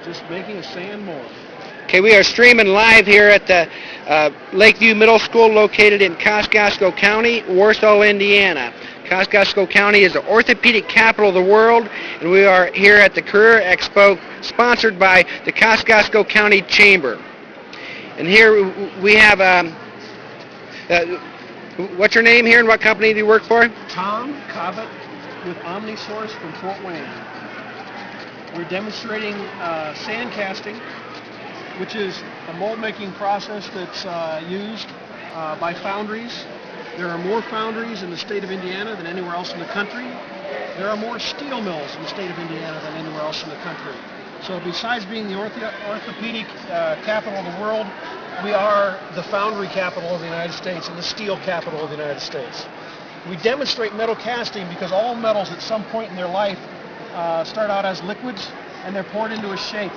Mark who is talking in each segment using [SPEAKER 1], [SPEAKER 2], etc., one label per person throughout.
[SPEAKER 1] just making a sand mold.
[SPEAKER 2] Okay, we are streaming live here at the Lakeview Middle School located in Kosciuszko County, Warsaw, Indiana. Kosciuszko County is the orthopedic capital of the world, and we are here at the Career Expo sponsored by the Kosciuszko County Chamber. And here we have, what's your name here and what company do you work for?
[SPEAKER 1] Tom Cobbett with Omnisource from Fort Wayne. We're demonstrating sand casting, which is a mold making process that's used by foundries. There are more foundries in the state of Indiana than anywhere else in the country. There are more steel mills in the state of Indiana than anywhere else in the country. So besides being the orthopedic capital of the world, we are the foundry capital of the United States and the steel capital of the United States. We demonstrate metal casting because all metals at some point in their life start out as liquids and they're poured into a shape.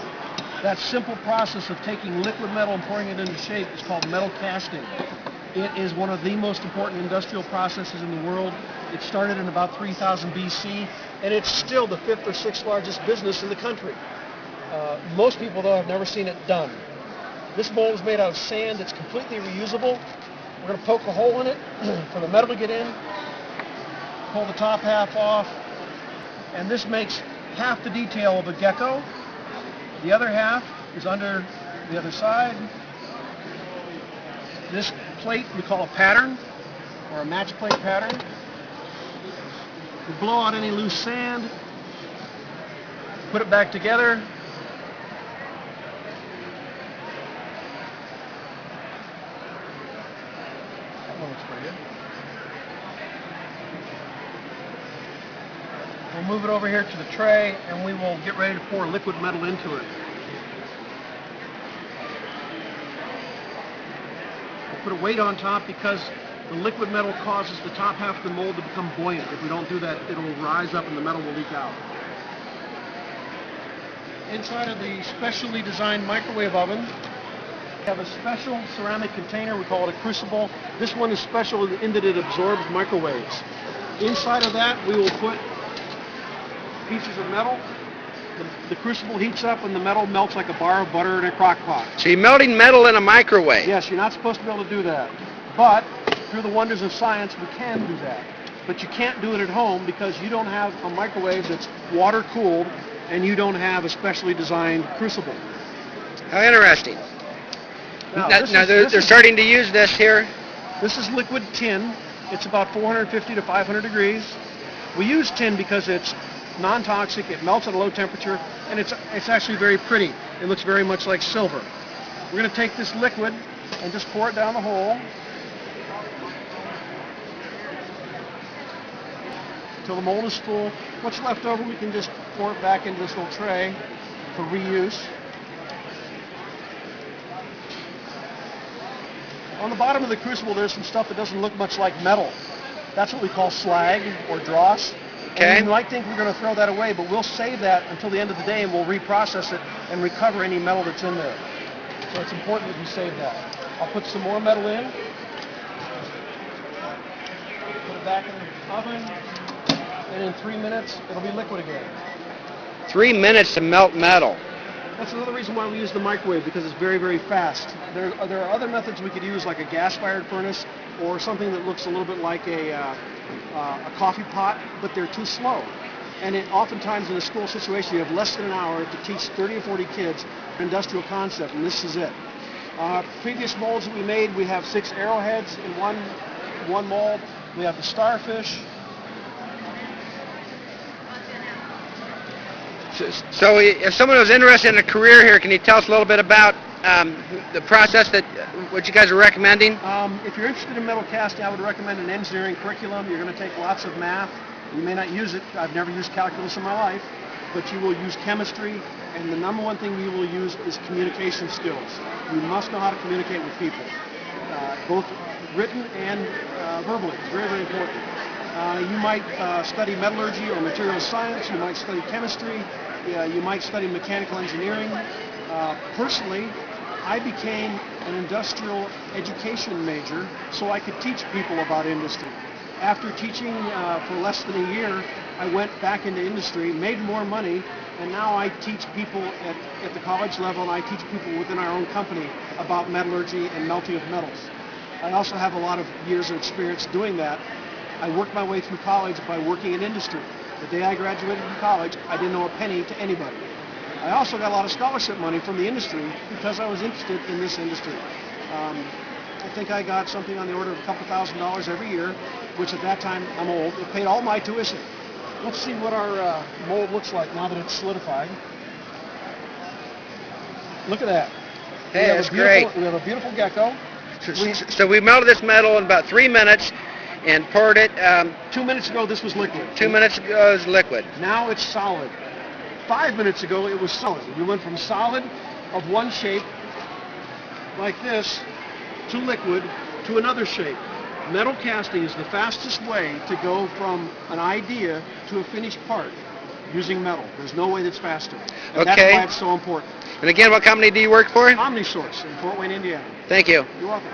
[SPEAKER 1] That simple process of taking liquid metal and pouring it into shape is called metal casting. It is one of the most important industrial processes in the world. It started in about 3000 BC, and it's still the 5th or 6th largest business in the country. Most people, though, have never seen it done. This mold is made out of sand. It's completely reusable. We're going to poke a hole in it for the metal to get in, pull the top half off, and this makes half the detail of a gecko. The other half is under the other side. This plate we call a pattern, or a match plate pattern. We blow out any loose sand, put it back together. That one looks pretty good. We'll move it over here to the tray and we will get ready to pour liquid metal into it. We'll put a weight on top because the liquid metal causes the top half of the mold to become buoyant. If we don't do that, it'll rise up and the metal will leak out. Inside of the specially designed microwave oven, we have a special ceramic container. We call it a crucible. This one is special in that it absorbs microwaves. Inside of that, we will put pieces of metal. The crucible heats up and the metal melts like a bar of butter in a crock pot.
[SPEAKER 2] So you're melting metal in a microwave?
[SPEAKER 1] Yes, you're not supposed to be able to do that. But through the wonders of science, we can do that. But you can't do it at home because you don't have a microwave that's water cooled and you don't have a specially designed crucible.
[SPEAKER 2] How interesting. Now they're starting to use this here.
[SPEAKER 1] This is liquid tin. It's about 450 to 500 degrees. We use tin because it's non-toxic, it melts at a low temperature, and it's actually very pretty. It looks very much like silver. We're going to take this liquid and just pour it down the hole until the mold is full. What's left over, we can just pour it back into this little tray for reuse. On the bottom of the crucible, there's some stuff that doesn't look much like metal. That's what we call slag or dross.
[SPEAKER 2] Okay.
[SPEAKER 1] And you might think we're going to throw that away, but we'll save that until the end of the day and we'll reprocess it and recover any metal that's in there. So it's important that you save that. I'll put some more metal in. Put it back in the oven. And in 3 minutes, it'll be liquid again.
[SPEAKER 2] 3 minutes to melt metal.
[SPEAKER 1] That's another reason why we use the microwave, because it's very, very fast. There are other methods we could use, like a gas-fired furnace or something that looks a little bit like a coffee pot, but they're too slow. And oftentimes in a school situation, you have less than an hour to teach 30 or 40 kids an industrial concept, and this is it. Previous molds that we made, we have 6 arrowheads in one mold. We have the starfish.
[SPEAKER 2] So if someone was interested in a career here, can you tell us a little bit about the process what you guys are recommending?
[SPEAKER 1] If you're interested in metal casting, I would recommend an engineering curriculum. You're going to take lots of math. You may not use it. I've never used calculus in my life, but you will use chemistry, and the number one thing you will use is communication skills. You must know how to communicate with people, both written and verbally. It's very, very important. You might study metallurgy or materials science. You might study chemistry. You might study mechanical engineering. Personally, I became an industrial education major so I could teach people about industry. After teaching for less than a year, I went back into industry, made more money, and now I teach people at the college level, and I teach people within our own company about metallurgy and melting of metals. I also have a lot of years of experience doing that. I worked my way through college by working in industry. The day I graduated from college, I didn't owe a penny to anybody. I also got a lot of scholarship money from the industry because I was interested in this industry. I think I got something on the order of a couple $1,000s every year, which at that time, I'm old, it paid all my tuition. Let's see what our mold looks like now that it's solidified. Look at that.
[SPEAKER 2] Hey, that's great.
[SPEAKER 1] We have a beautiful gecko.
[SPEAKER 2] So we melted this metal in about 3 minutes and poured it.
[SPEAKER 1] 2 minutes ago, this was liquid.
[SPEAKER 2] 2 minutes ago, it was liquid.
[SPEAKER 1] Now it's solid. 5 minutes ago, it was solid. We went from solid of one shape, like this, to liquid, to another shape. Metal casting is the fastest way to go from an idea to a finished part using metal. There's no way that's faster. And that's why it's so important.
[SPEAKER 2] And again, what company do you work for?
[SPEAKER 1] Omnisource in Fort Wayne, Indiana.
[SPEAKER 2] Thank you.
[SPEAKER 1] You're welcome.